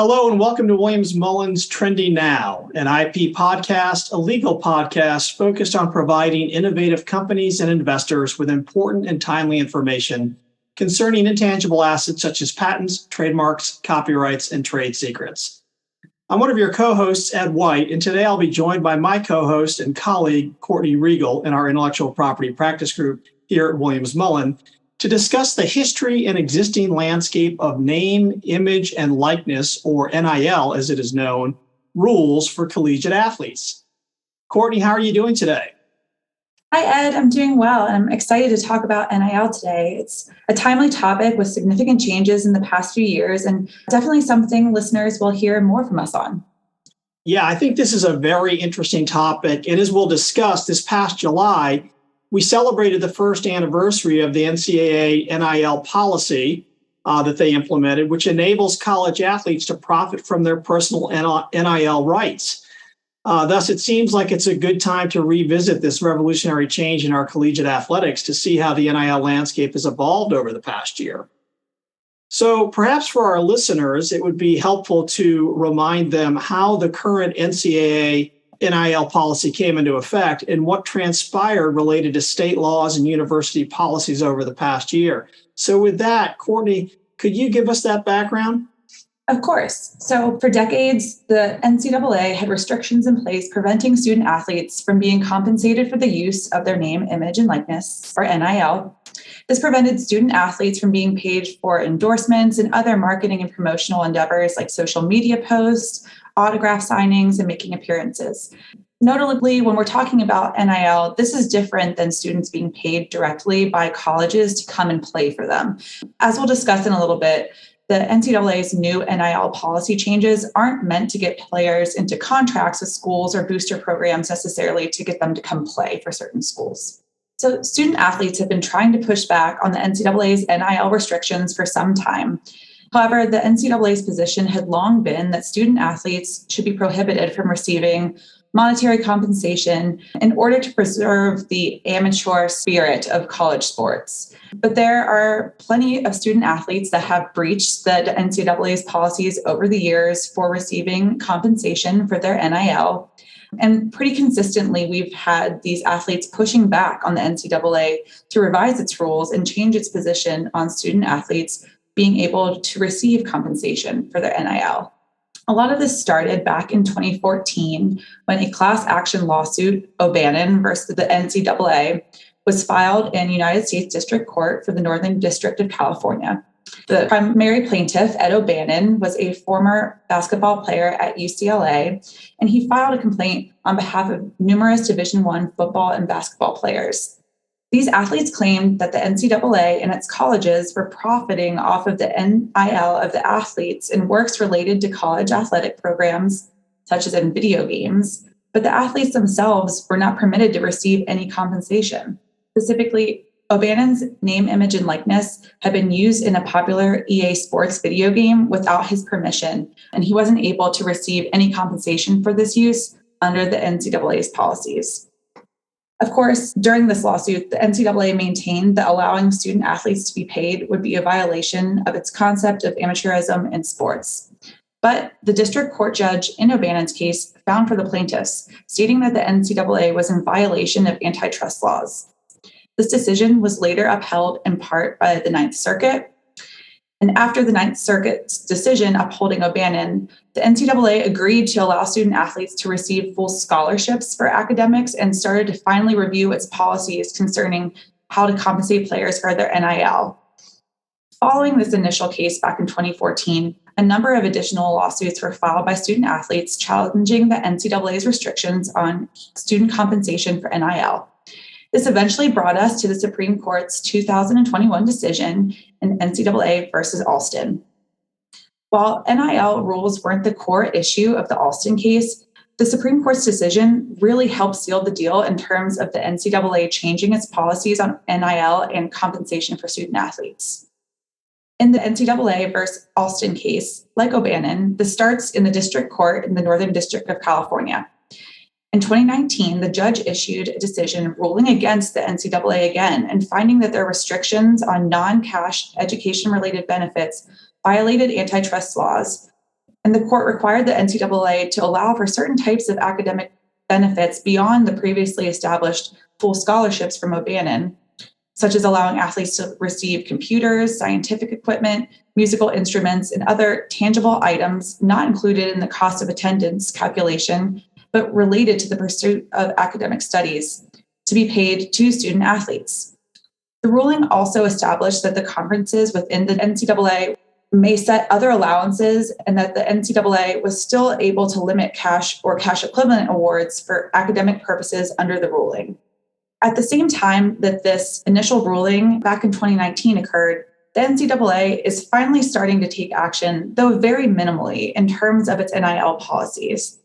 Hello and welcome to Williams Mullen's Trending Now, an IP podcast, a legal podcast focused on providing innovative companies and investors with important and timely information concerning intangible assets such as patents, trademarks, copyrights, and trade secrets. I'm one of your co-hosts, Ed White, and today I'll be joined by my co-host and colleague, Courtney Reigel, in our intellectual property practice group here at Williams Mullen, to discuss the history and existing landscape of name, image, and likeness, or NIL as it is known, rules for collegiate athletes. Courtney, how are you doing today? Hi, Ed. I'm doing well, and I'm excited to talk about NIL today. It's a timely topic with significant changes in the past few years, and definitely something listeners will hear more from us on. Yeah, I think this is a very interesting topic. And as we'll discuss, this past July, we celebrated the first anniversary of the NCAA NIL policy that they implemented, which enables college athletes to profit from their personal NIL rights. Thus, it seems like it's a good time to revisit this revolutionary change in our collegiate athletics to see how the NIL landscape has evolved over the past year. So perhaps for our listeners, it would be helpful to remind them how the current NCAA NIL policy came into effect and what transpired related to state laws and university policies over the past year. So with that, Courtney, could you give us that background? Of course. So for decades, the NCAA had restrictions in place preventing student athletes from being compensated for the use of their name, image, and likeness, or NIL. This prevented student athletes from being paid for endorsements and other marketing and promotional endeavors like social media posts, autograph signings, and making appearances. Notably, when we're talking about NIL, this is different than students being paid directly by colleges to come and play for them. As we'll discuss in a little bit, the NCAA's new NIL policy changes aren't meant to get players into contracts with schools or booster programs necessarily to get them to come play for certain schools. So student athletes have been trying to push back on the NCAA's NIL restrictions for some time. However, the NCAA's position had long been that student athletes should be prohibited from receiving monetary compensation in order to preserve the amateur spirit of college sports. But there are plenty of student athletes that have breached the NCAA's policies over the years for receiving compensation for their NIL. And pretty consistently, we've had these athletes pushing back on the NCAA to revise its rules and change its position on student athletes being able to receive compensation for their NIL. A lot of this started back in 2014 when a class action lawsuit, O'Bannon versus the NCAA, was filed in United States District Court for the Northern District of California. The primary plaintiff, Ed O'Bannon, was a former basketball player at UCLA, and he filed a complaint on behalf of numerous Division I football and basketball players. These athletes claimed that the NCAA and its colleges were profiting off of the NIL of the athletes in works related to college athletic programs, such as in video games, but the athletes themselves were not permitted to receive any compensation. Specifically, O'Bannon's name, image, and likeness had been used in a popular EA Sports video game without his permission, and he wasn't able to receive any compensation for this use under the NCAA's policies. Of course, during this lawsuit, the NCAA maintained that allowing student athletes to be paid would be a violation of its concept of amateurism in sports. But the district court judge in O'Bannon's case found for the plaintiffs, stating that the NCAA was in violation of antitrust laws. This decision was later upheld in part by the Ninth Circuit. And after the Ninth Circuit's decision upholding O'Bannon, the NCAA agreed to allow student athletes to receive full scholarships for academics and started to finally review its policies concerning how to compensate players for their NIL. Following this initial case back in 2014, a number of additional lawsuits were filed by student athletes challenging the NCAA's restrictions on student compensation for NIL. This eventually brought us to the Supreme Court's 2021 decision in NCAA versus Alston. While NIL rules weren't the core issue of the Alston case, the Supreme Court's decision really helped seal the deal in terms of the NCAA changing its policies on NIL and compensation for student athletes. In the NCAA versus Alston case, like O'Bannon, this starts in the district court in the Northern District of California. In 2019, the judge issued a decision ruling against the NCAA again and finding that their restrictions on non-cash education-related benefits violated antitrust laws And the court required the NCAA to allow for certain types of academic benefits beyond the previously established full scholarships from O'Bannon, such as allowing athletes to receive computers, scientific equipment, musical instruments, and other tangible items not included in the cost of attendance calculation, but related to the pursuit of academic studies to be paid to student athletes. The ruling also established that the conferences within the NCAA may set other allowances and that the NCAA was still able to limit cash or cash equivalent awards for academic purposes under the ruling. At the same time that this initial ruling back in 2019 occurred, the NCAA is finally starting to take action, though very minimally, in terms of its NIL policies.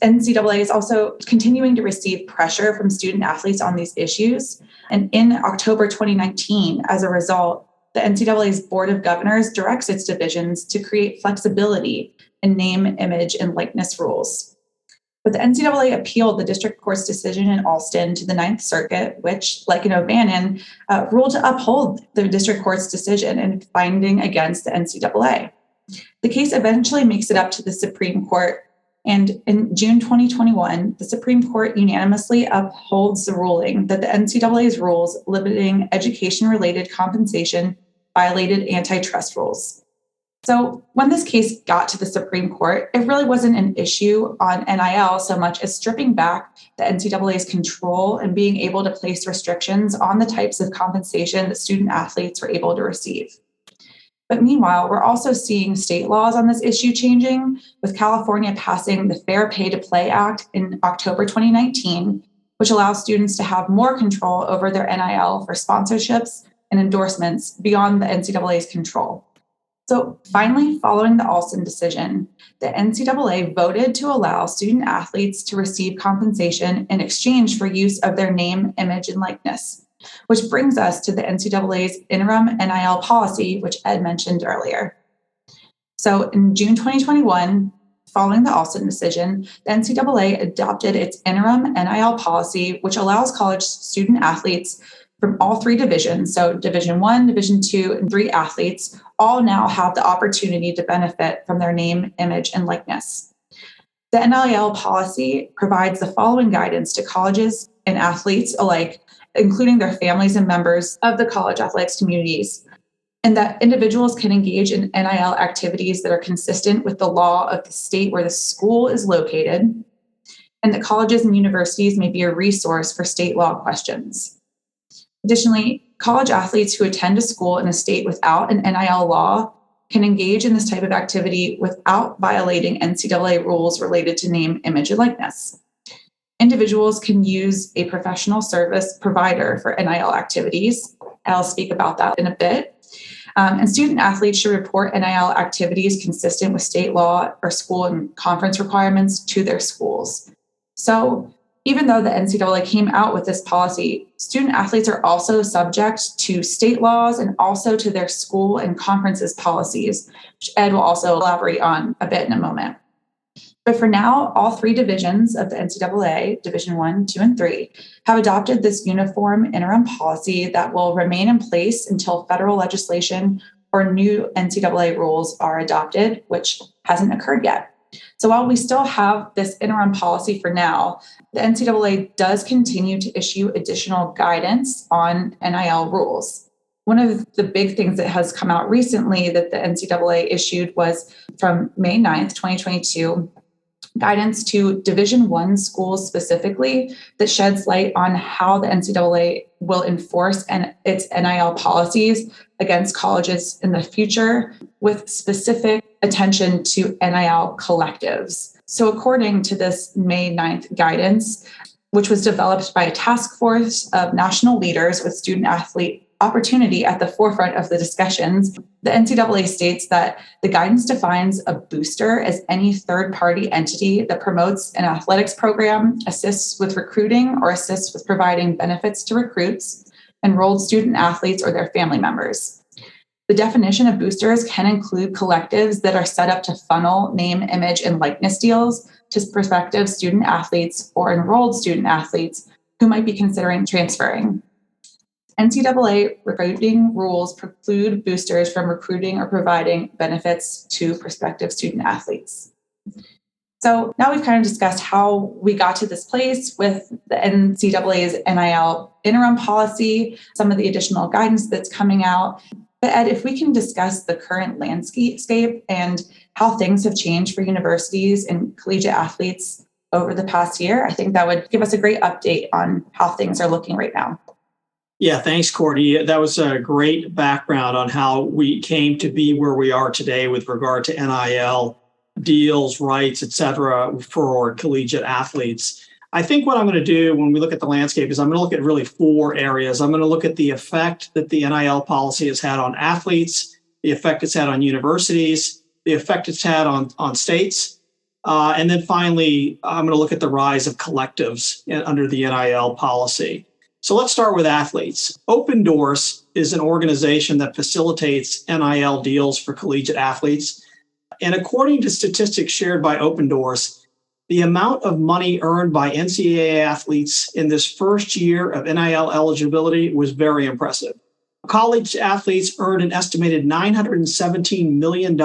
NCAA is also continuing to receive pressure from student athletes on these issues. And in October 2019, as a result, the NCAA's Board of Governors directs its divisions to create flexibility in name, image, and likeness rules. But the NCAA appealed the district court's decision in Alston to the Ninth Circuit, which, like in O'Bannon, ruled to uphold the district court's decision in finding against the NCAA. The case eventually makes it up to the Supreme Court, and in June 2021, the Supreme Court unanimously upholds the ruling that the NCAA's rules limiting education-related compensation violated antitrust rules. So when this case got to the Supreme Court, it really wasn't an issue on NIL so much as stripping back the NCAA's control and being able to place restrictions on the types of compensation that student athletes were able to receive. But meanwhile, we're also seeing state laws on this issue changing, with California passing the Fair Pay to Play Act in October 2019, which allows students to have more control over their NIL for sponsorships and endorsements beyond the NCAA's control. So finally, following the Alston decision, the NCAA voted to allow student athletes to receive compensation in exchange for use of their name, image, and likeness, which brings us to the NCAA's interim NIL policy, which Ed mentioned earlier. So in June 2021, following the Alston decision, the NCAA adopted its interim NIL policy, which allows college student athletes from all three divisions, so Division I, Division II, and III athletes, all now have the opportunity to benefit from their name, image, and likeness. The NIL policy provides the following guidance to colleges and athletes alike, including their families and members of the college athletics communities, and that individuals can engage in NIL activities that are consistent with the law of the state where the school is located, and that colleges and universities may be a resource for state law questions. Additionally, college athletes who attend a school in a state without an NIL law can engage in this type of activity without violating NCAA rules related to name, image, and likeness. Individuals can use a professional service provider for NIL activities. I'll speak about that in a bit. And student athletes should report NIL activities consistent with state law or school and conference requirements to their schools. So even though the NCAA came out with this policy, student athletes are also subject to state laws and also to their school and conferences policies, which Ed will also elaborate on a bit in a moment. But for now, all three divisions of the NCAA, Division I, II, and III, have adopted this uniform interim policy that will remain in place until federal legislation or new NCAA rules are adopted, which hasn't occurred yet. So while we still have this interim policy for now, the NCAA does continue to issue additional guidance on NIL rules. One of the big things that has come out recently that the NCAA issued was from May 9th, 2022, guidance to Division I schools specifically that sheds light on how the NCAA will enforce its NIL policies against colleges in the future with specific attention to NIL collectives. So according to this May 9th guidance, which was developed by a task force of national leaders with student athlete opportunity at the forefront of the discussions, the NCAA states that the guidance defines a booster as any third-party entity that promotes an athletics program, assists with recruiting, or assists with providing benefits to recruits, enrolled student athletes, or their family members. The definition of boosters can include collectives that are set up to funnel name, image, and likeness deals to prospective student athletes or enrolled student athletes who might be considering transferring. NCAA recruiting rules preclude boosters from recruiting or providing benefits to prospective student athletes. So now we've kind of discussed how we got to this place with the NCAA's NIL interim policy, some of the additional guidance that's coming out. But Ed, if we can discuss the current landscape and how things have changed for universities and collegiate athletes over the past year, I think that would give us a great update on how things are looking right now. Yeah, thanks, Courtney. That was a great background on how we came to be where we are today with regard to NIL deals, rights, et cetera, for collegiate athletes. I think what I'm going to do when we look at the landscape is I'm going to look at really four areas. I'm going to look at the effect that the NIL policy has had on athletes, the effect it's had on universities, the effect it's had on states, and then finally, I'm going to look at the rise of collectives under the NIL policy. So let's start with athletes. Open Doors is an organization that facilitates NIL deals for collegiate athletes. And according to statistics shared by Open Doors, the amount of money earned by NCAA athletes in this first year of NIL eligibility was very impressive. College athletes earned an estimated $917 million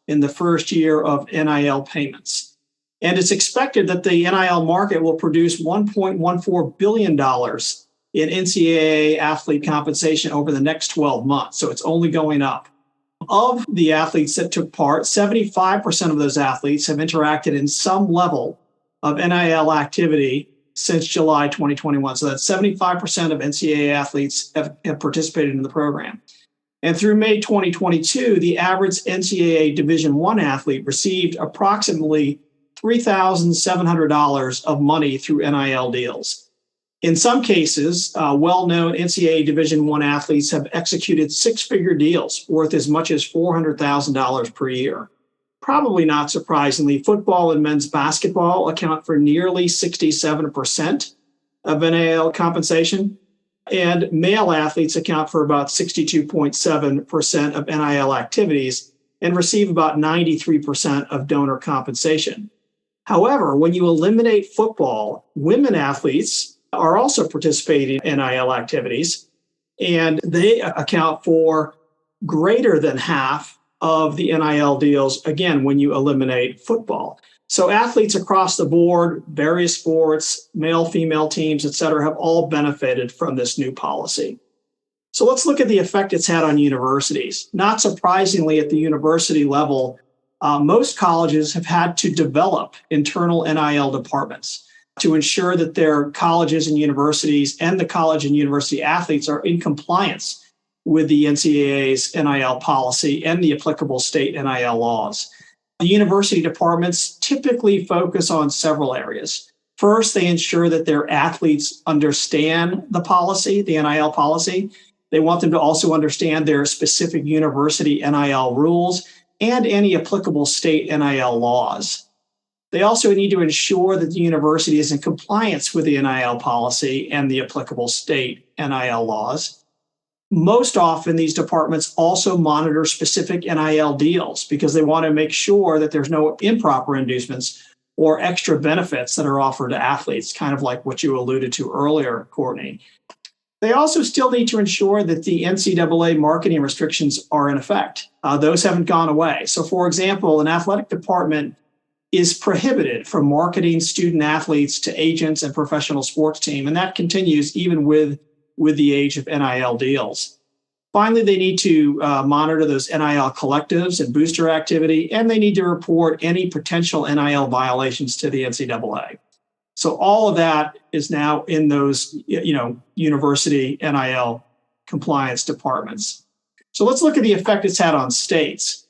in the first year of NIL payments. And it's expected that the NIL market will produce $1.14 billion in NCAA athlete compensation over the next 12 months. So it's only going up. Of the athletes that took part, 75% of those athletes have interacted in some level of NIL activity since July 2021. So that's 75% of NCAA athletes have participated in the program. And through May 2022, the average NCAA Division I athlete received approximately $3,700 of money through NIL deals. In some cases, well-known NCAA Division I athletes have executed six-figure deals worth as much as $400,000 per year. Probably not surprisingly, football and men's basketball account for nearly 67% of NIL compensation, and male athletes account for about 62.7% of NIL activities and receive about 93% of donor compensation. However, when you eliminate football, women athletes are also participating in NIL activities, and they account for greater than half of the NIL deals, again, when you eliminate football. So athletes across the board, various sports, male, female teams, et cetera, have all benefited from this new policy. So let's look at the effect it's had on universities. Not surprisingly, at the university level, most colleges have had to develop internal NIL departments to ensure that their colleges and universities and the college and university athletes are in compliance with the NCAA's NIL policy and the applicable state NIL laws. The university departments typically focus on several areas. First, they ensure that their athletes understand the policy, the NIL policy. They want them to also understand their specific university NIL rules and any applicable state NIL laws. They also need to ensure that the university is in compliance with the NIL policy and the applicable state NIL laws. Most often, these departments also monitor specific NIL deals because they want to make sure that there's no improper inducements or extra benefits that are offered to athletes, kind of like what you alluded to earlier, Courtney. They also still need to ensure that the NCAA marketing restrictions are in effect. Those haven't gone away. So, for example, an athletic department is prohibited from marketing student athletes to agents and professional sports team, and that continues even with the age of NIL deals. Finally, they need to monitor those NIL collectives and booster activity, and they need to report any potential NIL violations to the NCAA. So all of that is now in those, university NIL compliance departments. So let's look at the effect it's had on states.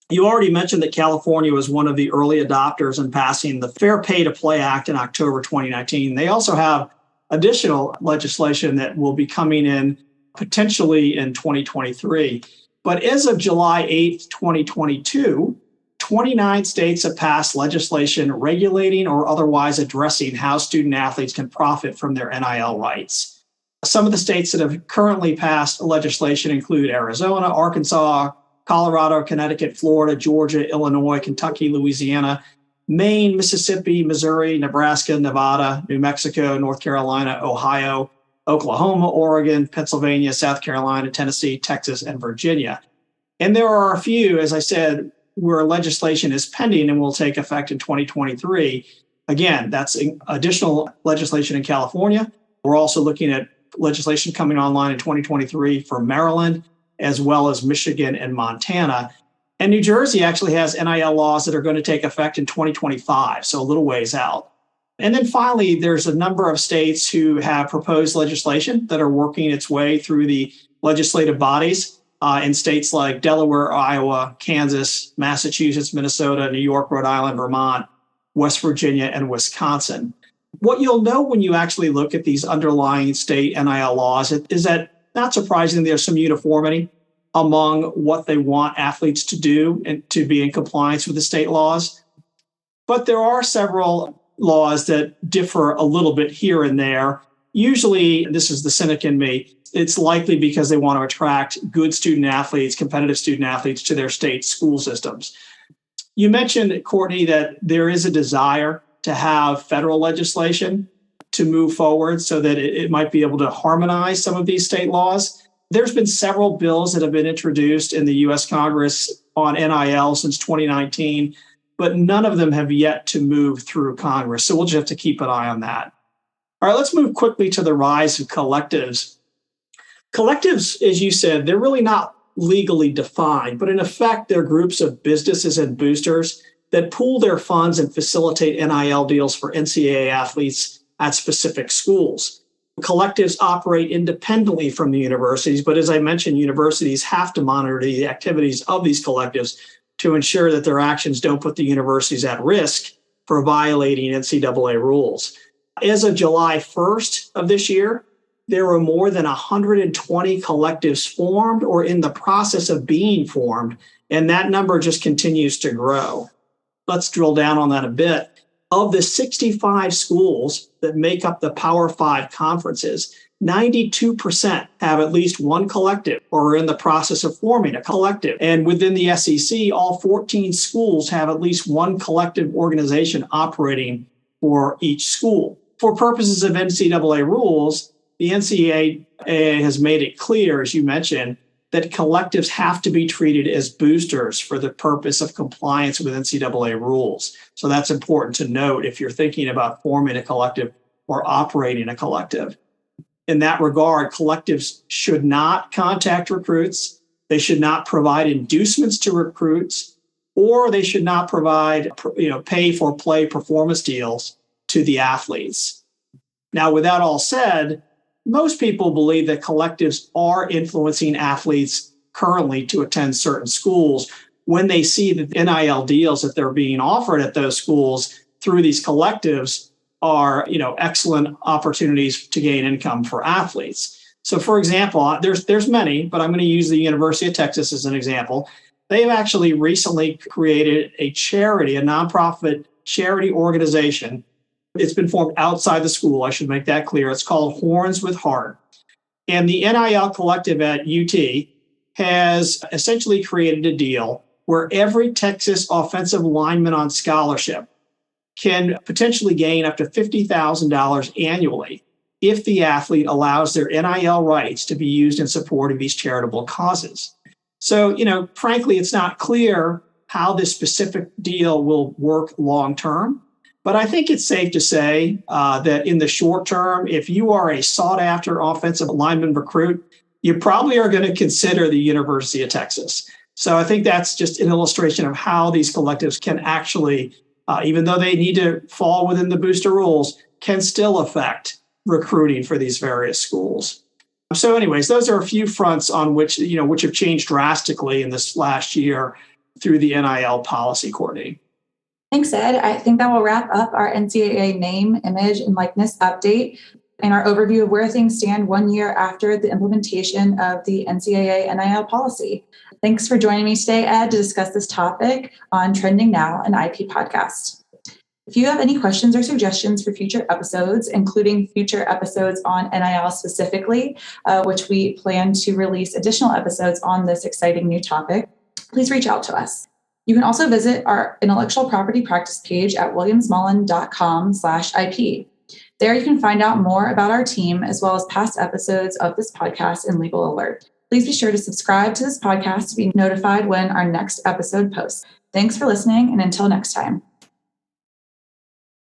You already mentioned that California was one of the early adopters in passing the Fair Pay to Play Act in October 2019. They also have additional legislation that will be coming in potentially in 2023. But as of July 8th, 2022, 29 states have passed legislation regulating or otherwise addressing how student athletes can profit from their NIL rights. Some of the states that have currently passed legislation include Arizona, Arkansas, Colorado, Connecticut, Florida, Georgia, Illinois, Kentucky, Louisiana, Maine, Mississippi, Missouri, Nebraska, Nevada, New Mexico, North Carolina, Ohio, Oklahoma, Oregon, Pennsylvania, South Carolina, Tennessee, Texas, and Virginia. And there are a few, as I said, where legislation is pending and will take effect in 2023. Again, that's additional legislation in California. We're also looking at legislation coming online in 2023 for Maryland, as well as Michigan and Montana. And New Jersey actually has NIL laws that are going to take effect in 2025, so a little ways out. And then finally, there's a number of states who have proposed legislation that are working its way through the legislative bodies in states like Delaware, Iowa, Kansas, Massachusetts, Minnesota, New York, Rhode Island, Vermont, West Virginia, and Wisconsin. What you'll know when you actually look at these underlying state NIL laws is that, not surprisingly, there's some uniformity among what they want athletes to do and to be in compliance with the state laws. But there are several laws that differ a little bit here and there. Usually, this is the cynic in me, it's likely because they want to attract good student athletes, competitive student athletes to their state school systems. You mentioned, Courtney, that there is a desire to have federal legislation to move forward so that it might be able to harmonize some of these state laws. There's been several bills that have been introduced in the U.S. Congress on NIL since 2019, but none of them have yet to move through Congress. So we'll just have to keep an eye on that. All right, let's move quickly to the rise of collectives. Collectives, as you said, they're really not legally defined, but in effect, they're groups of businesses and boosters that pool their funds and facilitate NIL deals for NCAA athletes at specific schools. Collectives operate independently from the universities, but as I mentioned, universities have to monitor the activities of these collectives to ensure that their actions don't put the universities at risk for violating NCAA rules. As of July 1st of this year, there were more than 120 collectives formed or in the process of being formed, and that number just continues to grow. Let's drill down on that a bit. Of the 65 schools that make up the Power 5 conferences, 92% have at least one collective or are in the process of forming a collective. And within the SEC, all 14 schools have at least one collective organization operating for each school. For purposes of NCAA rules, the NCAA has made it clear, as you mentioned, that collectives have to be treated as boosters for the purpose of compliance with NCAA rules. So that's important to note if you're thinking about forming a collective or operating a collective. In that regard, collectives should not contact recruits, they should not provide inducements to recruits, or they should not provide pay-for-play performance deals to the athletes. Now, with that all said, most people believe that collectives are influencing athletes currently to attend certain schools when they see that the NIL deals that they're being offered at those schools through these collectives are, excellent opportunities to gain income for athletes. So, for example, there's many, but I'm going to use the University of Texas as an example. They've actually recently created a charity, a nonprofit charity organization. It's been formed outside the school, I should make that clear. It's called Horns with Heart. And the NIL collective at UT has essentially created a deal where every Texas offensive lineman on scholarship can potentially gain up to $50,000 annually if the athlete allows their NIL rights to be used in support of these charitable causes. So, frankly, it's not clear how this specific deal will work long term. But I think it's safe to say that in the short term, if you are a sought-after offensive lineman recruit, you probably are going to consider the University of Texas. So I think that's just an illustration of how these collectives can actually, even though they need to fall within the booster rules, can still affect recruiting for these various schools. So anyways, those are a few fronts on which have changed drastically in this last year through the NIL policy, Courtney. Thanks, Ed. I think that will wrap up our NCAA name, image, and likeness update and our overview of where things stand 1 year after the implementation of the NCAA NIL policy. Thanks for joining me today, Ed, to discuss this topic on Trending Now, an IP podcast. If you have any questions or suggestions for future episodes, including future episodes on NIL specifically, which we plan to release additional episodes on this exciting new topic, please reach out to us. You can also visit our intellectual property practice page at williamsmullen.com/IP. There you can find out more about our team as well as past episodes of this podcast and Legal Alert. Please be sure to subscribe to this podcast to be notified when our next episode posts. Thanks for listening, and until next time.